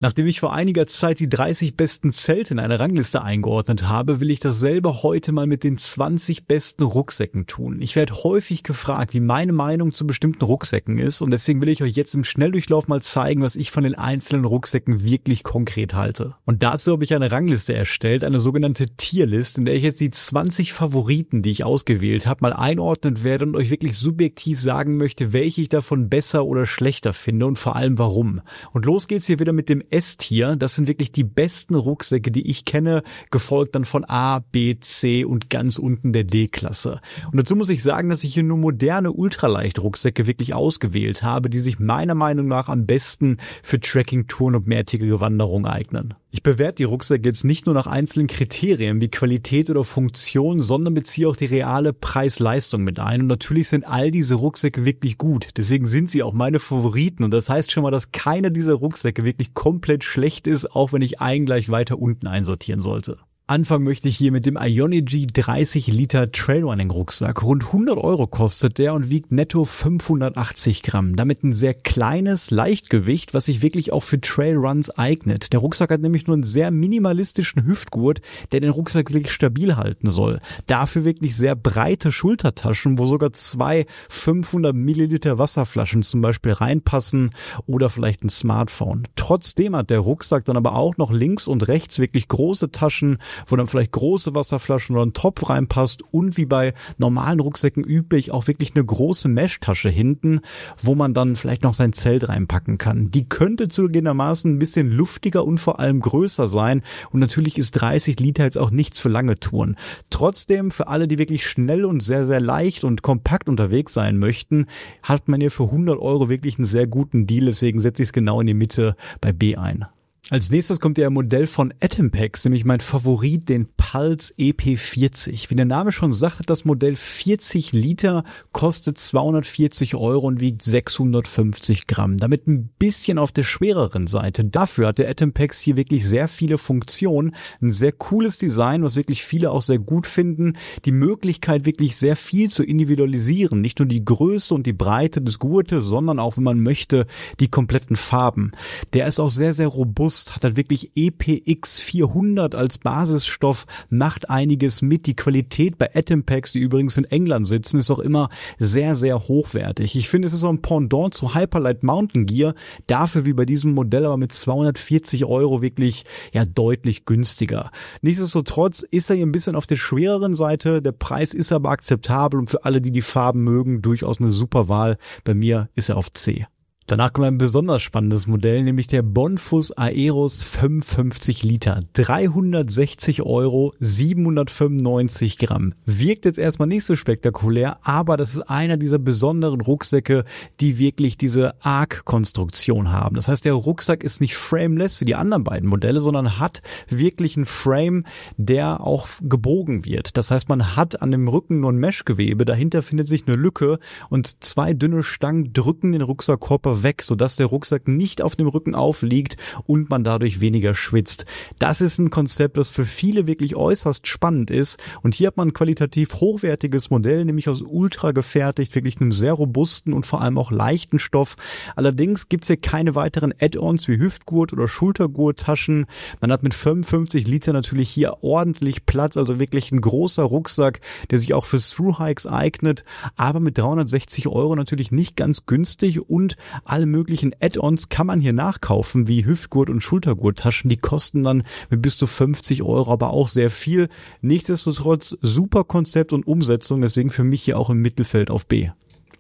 Nachdem ich vor einiger Zeit die 30 besten Zelte in eine Rangliste eingeordnet habe, will ich dasselbe heute mal mit den 20 besten Rucksäcken tun. Ich werde häufig gefragt, wie meine Meinung zu bestimmten Rucksäcken ist, und deswegen will ich euch jetzt im Schnelldurchlauf mal zeigen, was ich von den einzelnen Rucksäcken wirklich konkret halte. Und dazu habe ich eine Rangliste erstellt, eine sogenannte Tierlist, in der ich jetzt die 20 Favoriten, die ich ausgewählt habe, mal einordnen werde und euch wirklich subjektiv sagen möchte, welche ich davon besser oder schlechter finde und vor allem warum. Und los geht's hier wieder mit dem S-Tier. Das sind wirklich die besten Rucksäcke, die ich kenne, gefolgt dann von A, B, C und ganz unten der D-Klasse. Und dazu muss ich sagen, dass ich hier nur moderne Ultraleicht-Rucksäcke wirklich ausgewählt habe, die sich meiner Meinung nach am besten für Trekking-Touren und mehrtägige Wanderungen eignen. Ich bewerte die Rucksäcke jetzt nicht nur nach einzelnen Kriterien wie Qualität oder Funktion, sondern beziehe auch die reale Preis-Leistung mit ein. Und natürlich sind all diese Rucksäcke wirklich gut. Deswegen sind sie auch meine Favoriten. Und das heißt schon mal, dass keiner dieser Rucksäcke wirklich komplett schlecht ist, auch wenn ich einen gleich weiter unten einsortieren sollte. Anfangen möchte ich hier mit dem Ionigy 30 Liter Trailrunning Rucksack. Rund 100 € kostet der und wiegt netto 580 Gramm. Damit ein sehr kleines Leichtgewicht, was sich wirklich auch für Trailruns eignet. Der Rucksack hat nämlich nur einen sehr minimalistischen Hüftgurt, der den Rucksack wirklich stabil halten soll. Dafür wirklich sehr breite Schultertaschen, wo sogar 2 500 Milliliter Wasserflaschen zum Beispiel reinpassen oder vielleicht ein Smartphone. Trotzdem hat der Rucksack dann aber auch noch links und rechts wirklich große Taschen, wo dann vielleicht große Wasserflaschen oder ein Topf reinpasst und wie bei normalen Rucksäcken üblich auch wirklich eine große Meshtasche hinten, wo man dann vielleicht noch sein Zelt reinpacken kann. Die könnte zugegebenermaßen ein bisschen luftiger und vor allem größer sein und natürlich ist 30 Liter jetzt auch nichts für lange Touren. Trotzdem für alle, die wirklich schnell und sehr, sehr leicht und kompakt unterwegs sein möchten, hat man hier für 100 € wirklich einen sehr guten Deal, deswegen setze ich es genau in die Mitte bei B ein. Als nächstes kommt ja ein Modell von Atompacks, nämlich mein Favorit, den Pulse EP40. Wie der Name schon sagt, hat das Modell 40 Liter, kostet 240 € und wiegt 650 Gramm. Damit ein bisschen auf der schwereren Seite. Dafür hat der Atompacks hier wirklich sehr viele Funktionen. Ein sehr cooles Design, was wirklich viele auch sehr gut finden. Die Möglichkeit, wirklich sehr viel zu individualisieren. Nicht nur die Größe und die Breite des Gurtes, sondern auch, wenn man möchte, die kompletten Farben. Der ist auch sehr, sehr robust. Hat halt wirklich EPX 400 als Basisstoff, macht einiges mit. Die Qualität bei Atompacks, die übrigens in England sitzen, ist auch immer sehr, sehr hochwertig. Ich finde, es ist auch ein Pendant zu Hyperlight Mountain Gear, dafür wie bei diesem Modell aber mit 240 € wirklich deutlich günstiger. Nichtsdestotrotz ist er hier ein bisschen auf der schwereren Seite, der Preis ist aber akzeptabel und für alle, die die Farben mögen, durchaus eine super Wahl. Bei mir ist er auf C. Danach kommt ein besonders spannendes Modell, nämlich der Bonfus Aeros 55 Liter. 360 €, 795 Gramm. Wirkt jetzt erstmal nicht so spektakulär, aber das ist einer dieser besonderen Rucksäcke, die wirklich diese Arc-Konstruktion haben. Das heißt, der Rucksack ist nicht frameless wie die anderen beiden Modelle, sondern hat wirklich einen Frame, der auch gebogen wird. Das heißt, man hat an dem Rücken nur ein Meshgewebe, dahinter findet sich eine Lücke und 2 dünne Stangen drücken den Rucksackkörper weg, sodass der Rucksack nicht auf dem Rücken aufliegt und man dadurch weniger schwitzt. Das ist ein Konzept, das für viele wirklich äußerst spannend ist und hier hat man ein qualitativ hochwertiges Modell, nämlich aus Ultra gefertigt, wirklich einem sehr robusten und vor allem auch leichten Stoff. Allerdings gibt's hier keine weiteren Add-ons wie Hüftgurt oder Schultergurttaschen. Man hat mit 55 Liter natürlich hier ordentlich Platz, also wirklich ein großer Rucksack, der sich auch für Thru-Hikes eignet, aber mit 360 € natürlich nicht ganz günstig und alle möglichen Add-ons kann man hier nachkaufen, wie Hüftgurt- und Schultergurttaschen. Die kosten dann mit bis zu 50 €, aber auch sehr viel. Nichtsdestotrotz super Konzept und Umsetzung, deswegen für mich hier auch im Mittelfeld auf B.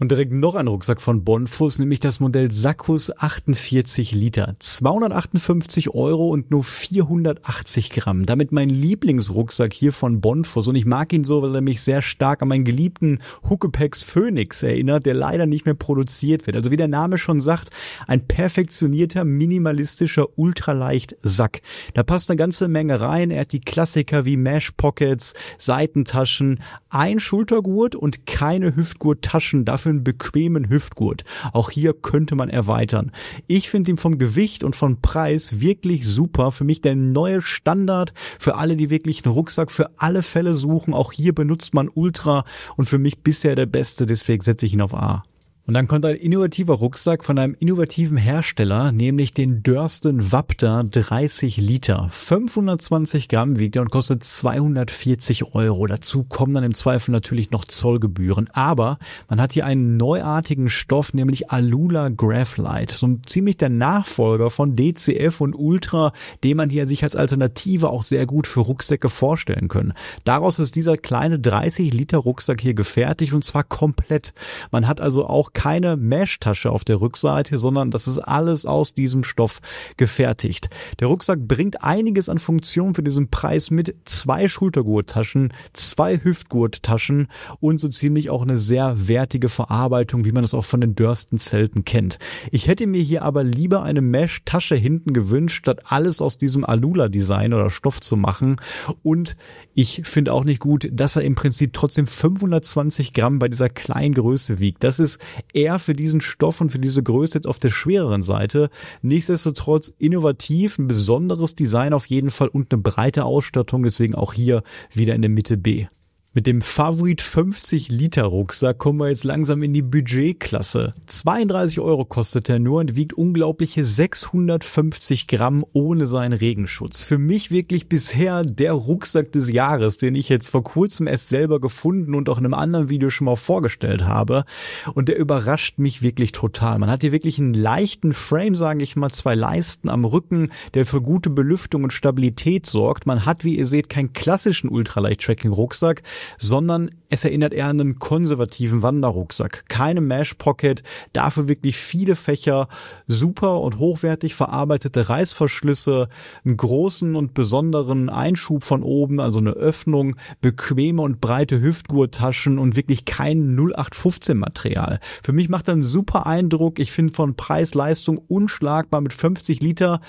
Und direkt noch ein Rucksack von Bonfus, nämlich das Modell Sakkus 48 Liter. 258 € und nur 480 Gramm. Damit mein Lieblingsrucksack hier von Bonfus. Und ich mag ihn so, weil er mich sehr stark an meinen geliebten Huckepax Phoenix erinnert, der leider nicht mehr produziert wird. Also wie der Name schon sagt, ein perfektionierter, minimalistischer, ultraleicht Sack. Da passt eine ganze Menge rein. Er hat die Klassiker wie Mesh Pockets, Seitentaschen, ein Schultergurt und keine Hüftgurttaschen. Dafür einen bequemen Hüftgurt. Auch hier könnte man erweitern. Ich finde ihn vom Gewicht und vom Preis wirklich super. Für mich der neue Standard für alle, die wirklich einen Rucksack für alle Fälle suchen. Auch hier benutzt man Ultra und für mich bisher der beste, deswegen setze ich ihn auf A. Und dann kommt ein innovativer Rucksack von einem innovativen Hersteller, nämlich den Durston Vapta 30 Liter. 520 Gramm wiegt er und kostet 240 €. Dazu kommen dann im Zweifel natürlich noch Zollgebühren. Aber man hat hier einen neuartigen Stoff, nämlich Alula Graphite. So ziemlich der Nachfolger von DCF und Ultra, den man hier sich als Alternative auch sehr gut für Rucksäcke vorstellen können. Daraus ist dieser kleine 30 Liter Rucksack hier gefertigt und zwar komplett. Man hat also auch keine Mesh-Tasche auf der Rückseite, sondern das ist alles aus diesem Stoff gefertigt. Der Rucksack bringt einiges an Funktionen für diesen Preis mit. 2 Schultergurttaschen, 2 Hüftgurttaschen und so ziemlich auch eine sehr wertige Verarbeitung, wie man es auch von den Durston-Zelten kennt. Ich hätte mir hier aber lieber eine Mesh-Tasche hinten gewünscht, statt alles aus diesem Alula-Design oder Stoff zu machen. Und ich finde auch nicht gut, dass er im Prinzip trotzdem 520 Gramm bei dieser kleinen Größe wiegt. Das ist eher für diesen Stoff und für diese Größe jetzt auf der schwereren Seite. Nichtsdestotrotz innovativ, ein besonderes Design auf jeden Fall und eine breite Ausstattung, deswegen auch hier wieder in der Mitte B. Mit dem Favorit 50 Liter Rucksack kommen wir jetzt langsam in die Budgetklasse. 32 € kostet er nur und wiegt unglaubliche 650 Gramm ohne seinen Regenschutz. Für mich wirklich bisher der Rucksack des Jahres, den ich jetzt vor kurzem erst selber gefunden und auch in einem anderen Video schon mal vorgestellt habe. Und der überrascht mich wirklich total. Man hat hier wirklich einen leichten Frame, sage ich mal, 2 Leisten am Rücken, der für gute Belüftung und Stabilität sorgt. Man hat, wie ihr seht, keinen klassischen Ultraleicht-Tracking-Rucksack, sondern es erinnert eher an einen konservativen Wanderrucksack. Keine Mesh-Pocket, dafür wirklich viele Fächer, super und hochwertig verarbeitete Reißverschlüsse, einen großen und besonderen Einschub von oben, also eine Öffnung, bequeme und breite Hüftgurttaschen und wirklich kein 0815-Material. Für mich macht er einen super Eindruck. Ich finde von Preis-Leistung unschlagbar mit 50 Liter.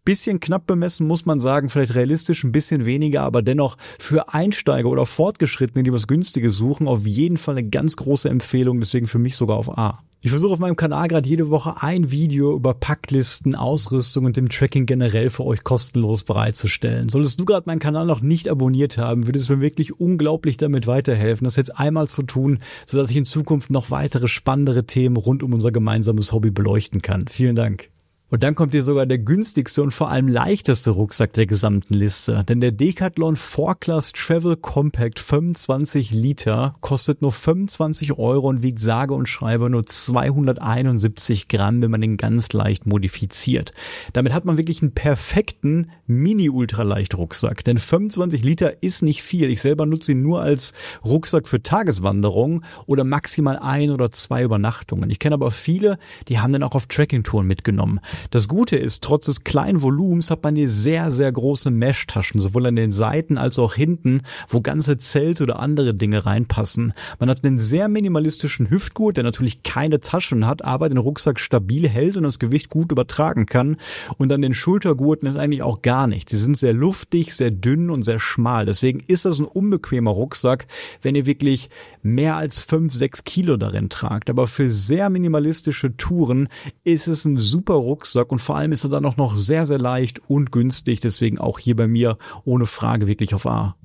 Bisschen knapp bemessen, muss man sagen, vielleicht realistisch ein bisschen weniger, aber dennoch für Einsteiger oder Fortgeschrittene, die was Günstiges suchen, auf jeden Fall eine ganz große Empfehlung, deswegen für mich sogar auf A. Ich versuche auf meinem Kanal gerade jede Woche ein Video über Packlisten, Ausrüstung und dem Tracking generell für euch kostenlos bereitzustellen. Solltest du gerade meinen Kanal noch nicht abonniert haben, würde es mir wirklich unglaublich damit weiterhelfen, das jetzt einmal zu tun, sodass ich in Zukunft noch weitere spannendere Themen rund um unser gemeinsames Hobby beleuchten kann. Vielen Dank. Und dann kommt hier sogar der günstigste und vor allem leichteste Rucksack der gesamten Liste. Denn der Decathlon 4-Class Travel Compact 25 Liter kostet nur 25 € und wiegt sage und schreibe nur 271 Gramm, wenn man den ganz leicht modifiziert. Damit hat man wirklich einen perfekten Mini-Ultraleicht-Rucksack. Denn 25 Liter ist nicht viel. Ich selber nutze ihn nur als Rucksack für Tageswanderungen oder maximal 1 oder 2 Übernachtungen. Ich kenne aber viele, die haben den auch auf Trekkingtouren mitgenommen. Das Gute ist, trotz des kleinen Volumens hat man hier sehr, sehr große Mesh-Taschen, sowohl an den Seiten als auch hinten, wo ganze Zelte oder andere Dinge reinpassen. Man hat einen sehr minimalistischen Hüftgurt, der natürlich keine Taschen hat, aber den Rucksack stabil hält und das Gewicht gut übertragen kann. Und an den Schultergurten ist eigentlich auch gar nichts. Sie sind sehr luftig, sehr dünn und sehr schmal. Deswegen ist das ein unbequemer Rucksack, wenn ihr wirklich mehr als 5-6 Kilo darin tragt. Aber für sehr minimalistische Touren ist es ein super Rucksack und vor allem ist er dann auch noch sehr, sehr leicht und günstig. Deswegen auch hier bei mir ohne Frage wirklich auf A.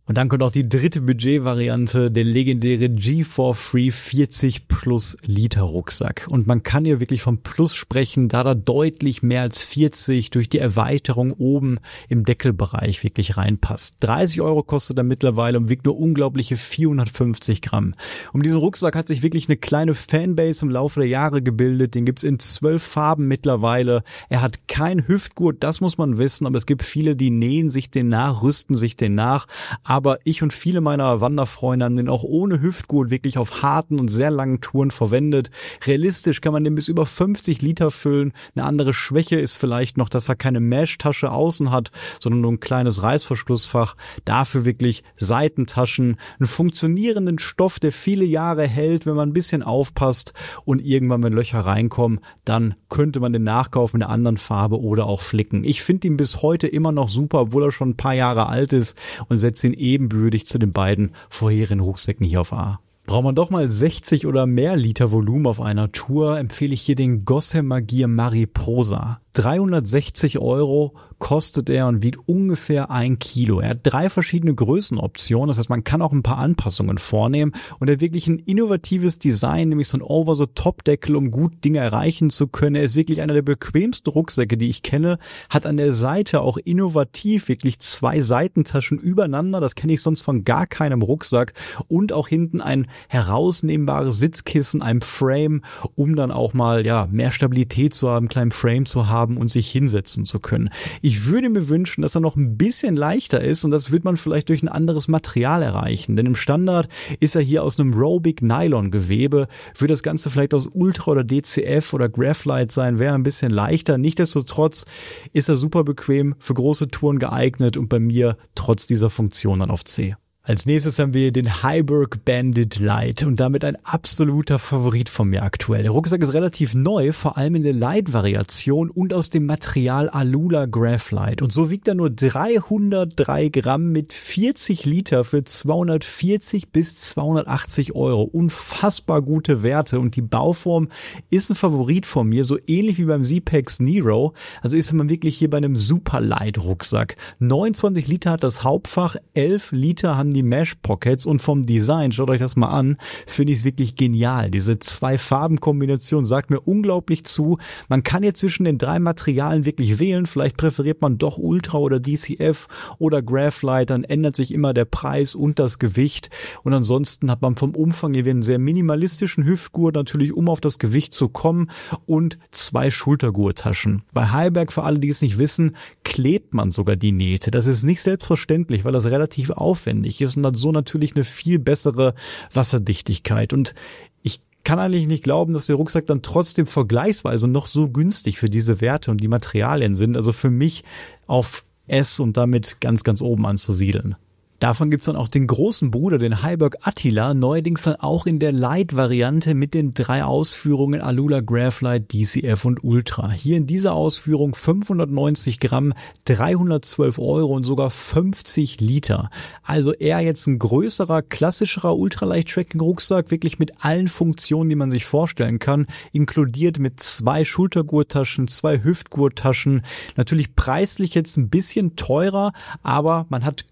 Und dann kommt auch die dritte Budgetvariante, der legendäre G4Free 40 Plus Liter Rucksack. Und man kann hier wirklich vom Plus sprechen, da da deutlich mehr als 40 durch die Erweiterung oben im Deckelbereich wirklich reinpasst. 30 € kostet er mittlerweile und wiegt nur unglaubliche 450 Gramm. Um diesen Rucksack hat sich wirklich eine kleine Fanbase im Laufe der Jahre gebildet. Den gibt's in 12 Farben mittlerweile. Er hat kein Hüftgurt, das muss man wissen, aber es gibt viele, die nähen sich den nach, rüsten sich den nach. Aber ich und viele meiner Wanderfreunde haben den auch ohne Hüftgurt wirklich auf harten und sehr langen Touren verwendet. Realistisch kann man den bis über 50 Liter füllen. Eine andere Schwäche ist vielleicht noch, dass er keine Mesh-Tasche außen hat, sondern nur ein kleines Reißverschlussfach. Dafür wirklich Seitentaschen, einen funktionierenden Stoff, der viele Jahre hält, wenn man ein bisschen aufpasst und irgendwann, wenn Löcher reinkommen, dann könnte man den nachkaufen in einer anderen Farbe oder auch flicken. Ich finde ihn bis heute immer noch super, obwohl er schon ein paar Jahre alt ist und setze ihn ebenbürtig zu den beiden vorherigen Rucksäcken hier auf A. Braucht man doch mal 60 oder mehr Liter Volumen auf einer Tour, empfehle ich hier den Gossamer Gear Mariposa. 360 € kostet er und wiegt ungefähr 1 Kilo. Er hat 3 verschiedene Größenoptionen, das heißt, man kann auch ein paar Anpassungen vornehmen und er hat wirklich ein innovatives Design, nämlich so ein Over-the-Top-Deckel, um gut Dinge erreichen zu können. Er ist wirklich einer der bequemsten Rucksäcke, die ich kenne, hat an der Seite auch innovativ wirklich 2 Seitentaschen übereinander, das kenne ich sonst von gar keinem Rucksack, und auch hinten ein herausnehmbares Sitzkissen, ein Frame, um dann auch mal mehr Stabilität zu haben, einen kleinen Frame zu haben und sich hinsetzen zu können. Ich würde mir wünschen, dass er noch ein bisschen leichter ist und das wird man vielleicht durch ein anderes Material erreichen, denn im Standard ist er hier aus einem Robic Nylon Gewebe, wird das Ganze vielleicht aus Ultra oder DCF oder Graphite sein, wäre ein bisschen leichter. Nichtsdestotrotz ist er super bequem, für große Touren geeignet und bei mir trotz dieser Funktion dann auf C. Als nächstes haben wir den Hyberg Bandit Light und damit ein absoluter Favorit von mir aktuell. Der Rucksack ist relativ neu, vor allem in der Light-Variation und aus dem Material Alula Graphite. Und so wiegt er nur 303 Gramm mit 40 Liter für 240 bis 280 Euro. Unfassbar gute Werte und die Bauform ist ein Favorit von mir, so ähnlich wie beim Z-Pax Nero. Also ist man wirklich hier bei einem Super Light Rucksack. 29 Liter hat das Hauptfach, 11 Liter haben die Mesh Pockets und vom Design, schaut euch das mal an, finde ich es wirklich genial. Diese 2 Farbenkombination sagt mir unglaublich zu. Man kann jetzt zwischen den 3 Materialien wirklich wählen. Vielleicht präferiert man doch Ultra oder DCF oder Graphite. Dann ändert sich immer der Preis und das Gewicht. Und ansonsten hat man vom Umfang hier einen sehr minimalistischen Hüftgurt, natürlich um auf das Gewicht zu kommen, und 2 Schultergurttaschen. Bei Hyberg, für alle, die es nicht wissen, klebt man sogar die Nähte. Das ist nicht selbstverständlich, weil das relativ aufwendig ist und hat so natürlich eine viel bessere Wasserdichtigkeit. Und ich kann eigentlich nicht glauben, dass der Rucksack dann trotzdem vergleichsweise noch so günstig für diese Werte und die Materialien sind. Also für mich auf S und damit ganz, ganz oben anzusiedeln. Davon gibt's dann auch den großen Bruder, den Hyberg Attila, neuerdings dann auch in der Light-Variante mit den 3 Ausführungen Alula Graphite, DCF und Ultra. Hier in dieser Ausführung 590 Gramm, 312 Euro und sogar 50 Liter. Also eher jetzt ein größerer, klassischerer Ultraleicht-Tracking-Rucksack, wirklich mit allen Funktionen, die man sich vorstellen kann, inkludiert mit 2 Schultergurttaschen, 2 Hüftgurttaschen. Natürlich preislich jetzt ein bisschen teurer, aber man hat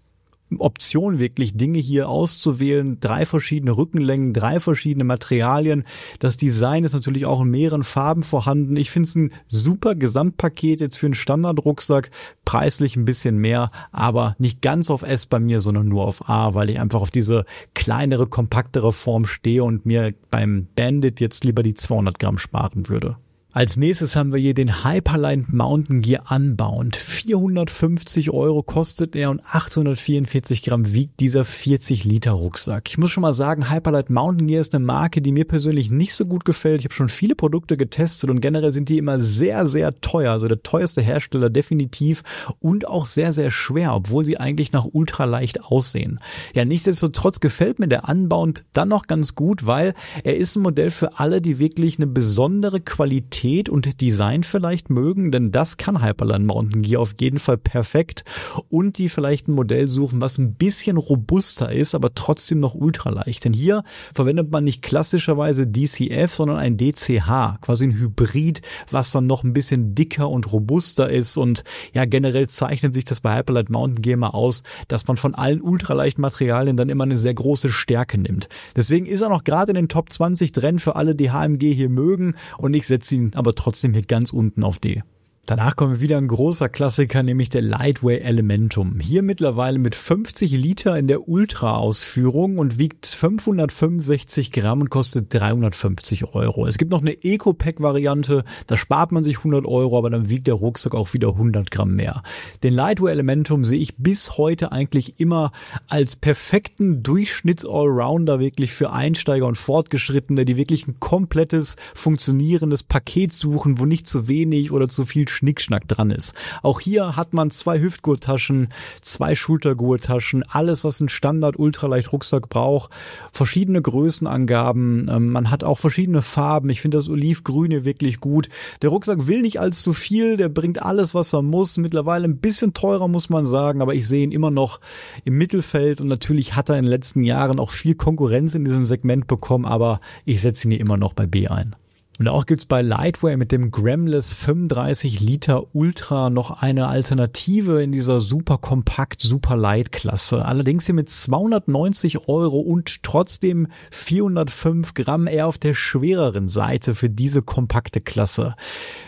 Option, wirklich Dinge hier auszuwählen, 3 verschiedene Rückenlängen, 3 verschiedene Materialien. Das Design ist natürlich auch in mehreren Farben vorhanden. Ich finde es ein super Gesamtpaket jetzt für einen Standardrucksack, preislich ein bisschen mehr, aber nicht ganz auf S bei mir, sondern nur auf A, weil ich einfach auf diese kleinere, kompaktere Form stehe und mir beim Bandit jetzt lieber die 200 Gramm sparen würde. Als nächstes haben wir hier den Hyperline Mountain Gear Unbound. 450 Euro kostet er und 844 Gramm wiegt dieser 40 Liter Rucksack. Ich muss schon mal sagen, Hyperline Mountain Gear ist eine Marke, die mir persönlich nicht so gut gefällt. Ich habe schon viele Produkte getestet und generell sind die immer sehr, sehr teuer. Also der teuerste Hersteller definitiv und auch sehr, sehr schwer, obwohl sie eigentlich nach ultraleicht aussehen. Ja, nichtsdestotrotz gefällt mir der Unbound dann noch ganz gut, weil er ist ein Modell für alle, die wirklich eine besondere Qualität und Design vielleicht mögen, denn das kann Hyperline Mountain Gear auf jeden Fall perfekt, und die vielleicht ein Modell suchen, was ein bisschen robuster ist, aber trotzdem noch ultraleicht. Denn hier verwendet man nicht klassischerweise DCF, sondern ein DCH, quasi ein Hybrid, was dann noch ein bisschen dicker und robuster ist, und ja, generell zeichnet sich das bei Hyperline Mountain Gear mal aus, dass man von allen ultraleichten Materialien dann immer eine sehr große Stärke nimmt. Deswegen ist er noch gerade in den Top 20 drin für alle, die HMG hier mögen, und ich setze ihn aber trotzdem hier ganz unten auf D. Danach kommt wieder ein großer Klassiker, nämlich der Lightweight Elementum. Hier mittlerweile mit 50 Liter in der Ultra-Ausführung und wiegt 565 Gramm und kostet 350 Euro. Es gibt noch eine Eco-Pack-Variante, da spart man sich 100 Euro, aber dann wiegt der Rucksack auch wieder 100 Gramm mehr. Den Lightweight Elementum sehe ich bis heute eigentlich immer als perfekten Durchschnitts-Allrounder wirklich für Einsteiger und Fortgeschrittene, die wirklich ein komplettes, funktionierendes Paket suchen, wo nicht zu wenig oder zu viel Schnickschnack dran ist. Auch hier hat man 2 Hüftgurttaschen, 2 Schultergurttaschen, alles, was ein Standard-Ultraleicht-Rucksack braucht, verschiedene Größenangaben, man hat auch verschiedene Farben. Ich finde das Olivgrüne wirklich gut. Der Rucksack will nicht allzu viel, der bringt alles, was er muss. Mittlerweile ein bisschen teurer, muss man sagen, aber ich sehe ihn immer noch im Mittelfeld, und natürlich hat er in den letzten Jahren auch viel Konkurrenz in diesem Segment bekommen, aber ich setze ihn hier immer noch bei B ein. Und auch gibt's bei Lightway mit dem Gramless 35 Liter Ultra noch eine Alternative in dieser super kompakt, super light Klasse. Allerdings hier mit 290 € und trotzdem 405 Gramm, eher auf der schwereren Seite für diese kompakte Klasse.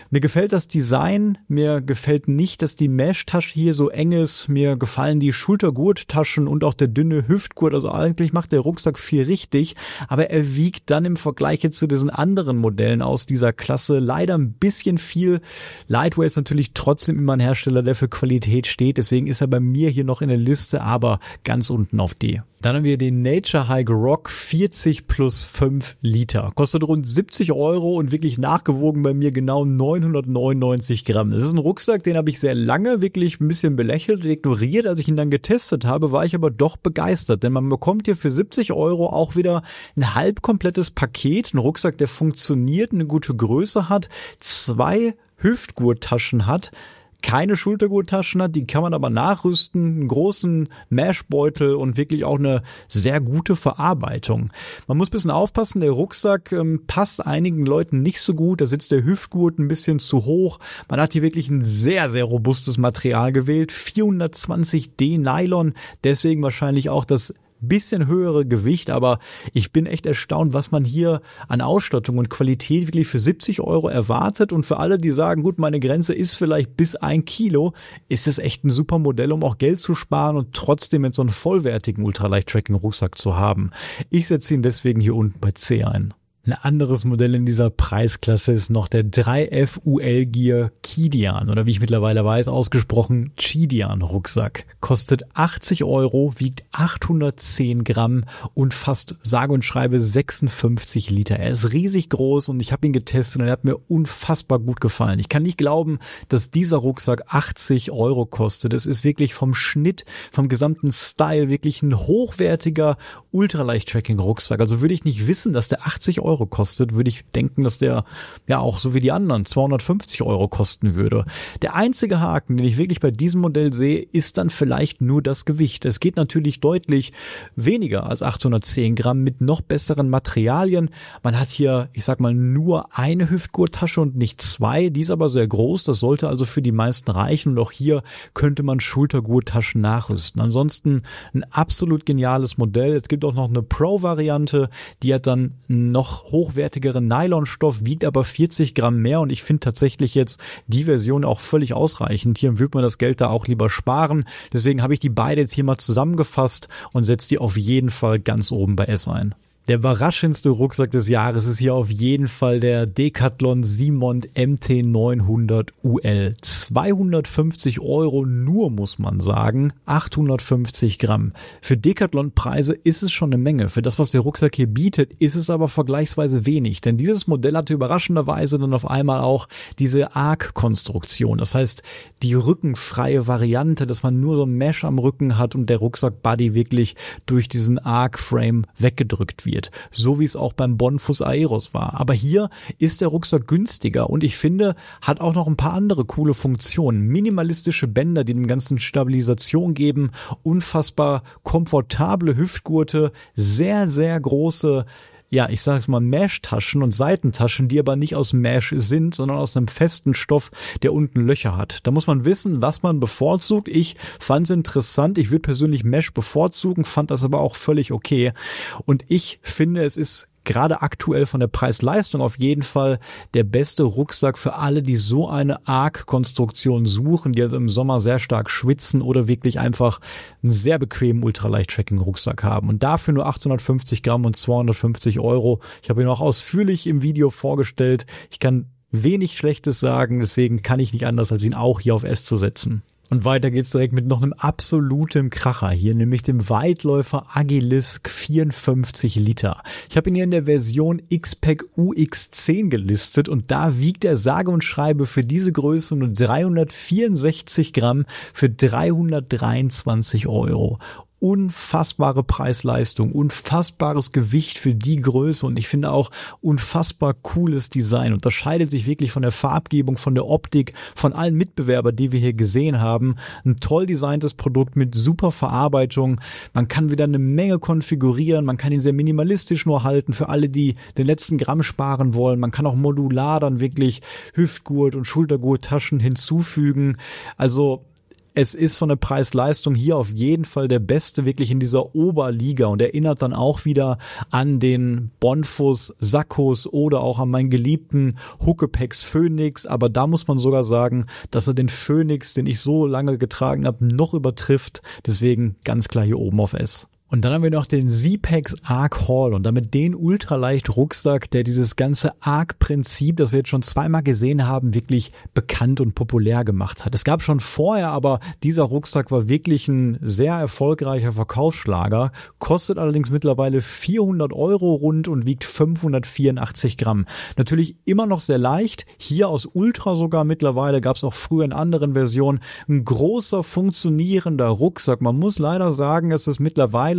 Mir gefällt das Design, mir gefällt nicht, dass die Mesh-Tasche hier so eng ist, mir gefallen die Schultergurttaschen und auch der dünne Hüftgurt, also eigentlich macht der Rucksack viel richtig, aber er wiegt dann im Vergleich jetzt zu diesen anderen Modellen aus dieser Klasse leider ein bisschen viel. Lightway ist natürlich trotzdem immer ein Hersteller, der für Qualität steht, deswegen ist er bei mir hier noch in der Liste, aber ganz unten auf D. Dann haben wir den Nature Hike Rock 40 plus 5 Liter. Kostet rund 70 € und wirklich nachgewogen bei mir genau 999 Gramm. Das ist ein Rucksack, den habe ich sehr lange wirklich ein bisschen belächelt und ignoriert. Als ich ihn dann getestet habe, war ich aber doch begeistert, denn man bekommt hier für 70 € auch wieder ein halb komplettes Paket. Ein Rucksack, der funktioniert, eine gute Größe hat, 2 Hüftgurttaschen hat, keine Schultergurttaschen hat, die kann man aber nachrüsten, einen großen Meshbeutel und wirklich auch eine sehr gute Verarbeitung. Man muss ein bisschen aufpassen, der Rucksack passt einigen Leuten nicht so gut, da sitzt der Hüftgurt ein bisschen zu hoch. Man hat hier wirklich ein sehr, sehr robustes Material gewählt, 420D Nylon, deswegen wahrscheinlich auch das bisschen höhere Gewicht, aber ich bin echt erstaunt, was man hier an Ausstattung und Qualität wirklich für 70 € erwartet, und für alle, die sagen, gut, meine Grenze ist vielleicht bis 1 Kilo, ist es echt ein super Modell, um auch Geld zu sparen und trotzdem mit so einem vollwertigen Ultraleicht-Tracking-Rucksack zu haben. Ich setze ihn deswegen hier unten bei C ein. Ein anderes Modell in dieser Preisklasse ist noch der 3F UL Gear Kidian, oder wie ich mittlerweile weiß, ausgesprochen Chidian Rucksack. Kostet 80 €, wiegt 810 Gramm und fast sage und schreibe 56 Liter. Er ist riesig groß und ich habe ihn getestet und er hat mir unfassbar gut gefallen. Ich kann nicht glauben, dass dieser Rucksack 80 € kostet. Es ist wirklich vom Schnitt, vom gesamten Style wirklich ein hochwertiger Ultraleicht-Tracking-Rucksack. Also würde ich nicht wissen, dass der 80 € kostet, würde ich denken, dass der ja auch so wie die anderen 250 € kosten würde. Der einzige Haken, den ich wirklich bei diesem Modell sehe, ist dann vielleicht nur das Gewicht. Es geht natürlich deutlich weniger als 810 Gramm mit noch besseren Materialien. Man hat hier, ich sag mal, nur eine Hüftgurttasche und nicht 2. Die ist aber sehr groß. Das sollte also für die meisten reichen. Und auch hier könnte man Schultergurttaschen nachrüsten. Ansonsten ein absolut geniales Modell. Es gibt auch noch eine Pro-Variante. Die hat dann noch hochwertigeren Nylonstoff, wiegt aber 40 Gramm mehr, und ich finde tatsächlich jetzt die Version auch völlig ausreichend. Hier würde man das Geld da auch lieber sparen. Deswegen habe ich die beide jetzt hier mal zusammengefasst und setze die auf jeden Fall ganz oben bei S ein. Der überraschendste Rucksack des Jahres ist hier auf jeden Fall der Decathlon Simont MT900 UL. 250 € nur, muss man sagen. 850 Gramm. Für Decathlon-Preise ist es schon eine Menge. Für das, was der Rucksack hier bietet, ist es aber vergleichsweise wenig. Denn dieses Modell hatte überraschenderweise dann auf einmal auch diese Arc-Konstruktion. Das heißt, die rückenfreie Variante, dass man nur so ein Mesh am Rücken hat und der Rucksack-Body wirklich durch diesen Arc-Frame weggedrückt wird. So wie es auch beim Bonfus Aeros war. Aber hier ist der Rucksack günstiger und ich finde, hat auch noch ein paar andere coole Funktionen. Minimalistische Bänder, die dem Ganzen Stabilisation geben, unfassbar komfortable Hüftgurte, sehr, sehr große, ja, ich sag's mal, Mesh-Taschen und Seitentaschen, die aber nicht aus Mesh sind, sondern aus einem festen Stoff, der unten Löcher hat. Da muss man wissen, was man bevorzugt. Ich fand's interessant. Ich würde persönlich Mesh bevorzugen, fand das aber auch völlig okay. Und ich finde, es ist gerade aktuell von der Preis-Leistung auf jeden Fall der beste Rucksack für alle, die so eine Arc-Konstruktion suchen, die also im Sommer sehr stark schwitzen oder wirklich einfach einen sehr bequemen Ultraleicht-Tracking-Rucksack haben. Und dafür nur 850 Gramm und 250 €. Ich habe ihn auch ausführlich im Video vorgestellt. Ich kann wenig Schlechtes sagen, deswegen kann ich nicht anders, als ihn auch hier auf S zu setzen. Und weiter geht's direkt mit noch einem absoluten Kracher hier, nämlich dem Weitläufer Agilisk 54 Liter. Ich habe ihn hier in der Version X-Pack UX10 gelistet und da wiegt er sage und schreibe für diese Größe nur 364 Gramm für 323 €. unfassbare Preis-Leistung, unfassbares Gewicht für die Größe und ich finde auch unfassbar cooles Design. Unterscheidet sich wirklich von der Farbgebung, von der Optik, von allen Mitbewerbern, die wir hier gesehen haben. Ein toll designtes Produkt mit super Verarbeitung. Man kann wieder eine Menge konfigurieren. Man kann ihn sehr minimalistisch nur halten für alle, die den letzten Gramm sparen wollen. Man kann auch modular dann wirklich Hüftgurt und Schultergurttaschen hinzufügen. Also es ist von der Preis-Leistung hier auf jeden Fall der Beste wirklich in dieser Oberliga und erinnert dann auch wieder an den Bonfus Sakkos oder auch an meinen geliebten Huckepex Phoenix, aber da muss man sogar sagen, dass er den Phoenix, den ich so lange getragen habe, noch übertrifft, deswegen ganz klar hier oben auf S. Und dann haben wir noch den Zpacks Arc Haul und damit den ultraleicht Rucksack, der dieses ganze Arc-Prinzip, das wir jetzt schon zweimal gesehen haben, wirklich bekannt und populär gemacht hat. Es gab schon vorher, aber dieser Rucksack war wirklich ein sehr erfolgreicher Verkaufsschlager, kostet allerdings mittlerweile 400 € rund und wiegt 584 Gramm. Natürlich immer noch sehr leicht, hier aus Ultra sogar mittlerweile, gab es auch früher in anderen Versionen, ein großer funktionierender Rucksack. Man muss leider sagen, es ist mittlerweile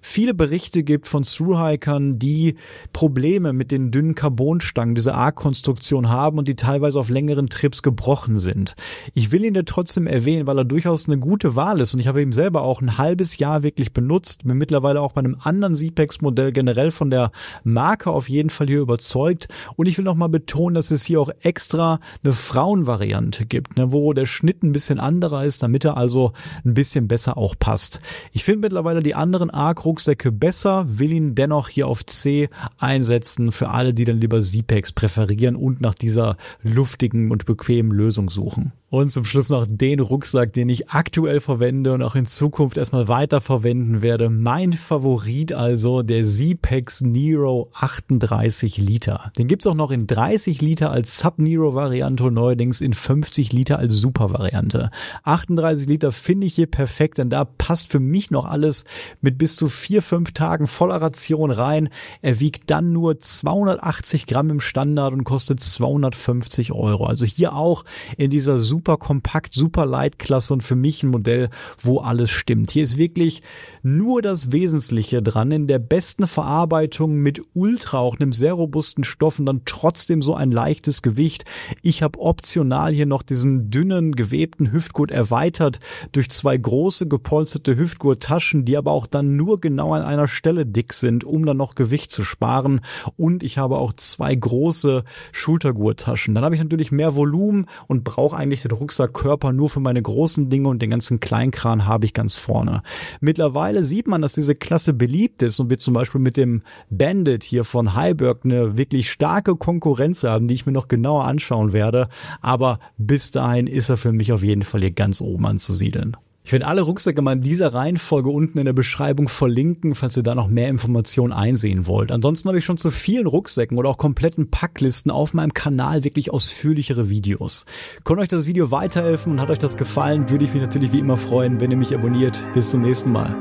viele Berichte gibt von Thru-Hikern, die Probleme mit den dünnen Carbonstangen, diese Arc-Konstruktion haben und die teilweise auf längeren Trips gebrochen sind. Ich will ihn dir trotzdem erwähnen, weil er durchaus eine gute Wahl ist und ich habe ihn selber auch ein halbes Jahr wirklich benutzt, bin mittlerweile auch bei einem anderen Zpacks-Modell generell von der Marke auf jeden Fall hier überzeugt und ich will nochmal betonen, dass es hier auch extra eine Frauenvariante gibt, wo der Schnitt ein bisschen anderer ist, damit er also ein bisschen besser auch passt. Ich finde mittlerweile die anderen Arc-Rucksäcke besser, will ihn dennoch hier auf C einsetzen für alle, die dann lieber Zpacks präferieren und nach dieser luftigen und bequemen Lösung suchen. Und zum Schluss noch den Rucksack, den ich aktuell verwende und auch in Zukunft erstmal weiter verwenden werde. Mein Favorit also, der Zpacks Nero 38 Liter. Den gibt's auch noch in 30 Liter als Sub-Nero-Variante und neuerdings in 50 Liter als Super-Variante. 38 Liter finde ich hier perfekt, denn da passt für mich noch alles mit bis zu 4-5 Tagen voller Ration rein. Er wiegt dann nur 280 Gramm im Standard und kostet 250 €. Also hier auch in dieser super kompakt, super light Klasse und für mich ein Modell, wo alles stimmt. Hier ist wirklich nur das Wesentliche dran, in der besten Verarbeitung mit Ultra, auch einem sehr robusten Stoff und dann trotzdem so ein leichtes Gewicht. Ich habe optional hier noch diesen dünnen, gewebten Hüftgurt erweitert durch 2 große gepolsterte Hüftgurttaschen, die aber auch dann nur genau an einer Stelle dick sind, um dann noch Gewicht zu sparen. Und ich habe auch 2 große Schultergurttaschen. Dann habe ich natürlich mehr Volumen und brauche eigentlich den Rucksackkörper nur für meine großen Dinge und den ganzen Kleinkram habe ich ganz vorne. Mittlerweile sieht man, dass diese Klasse beliebt ist und wir zum Beispiel mit dem Bandit hier von Heiberg eine wirklich starke Konkurrenz haben, die ich mir noch genauer anschauen werde. Aber bis dahin ist er für mich auf jeden Fall hier ganz oben anzusiedeln. Ich werde alle Rucksäcke mal in dieser Reihenfolge unten in der Beschreibung verlinken, falls ihr da noch mehr Informationen einsehen wollt. Ansonsten habe ich schon zu vielen Rucksäcken oder auch kompletten Packlisten auf meinem Kanal wirklich ausführlichere Videos. Konnte euch das Video weiterhelfen und hat euch das gefallen, würde ich mich natürlich wie immer freuen, wenn ihr mich abonniert. Bis zum nächsten Mal.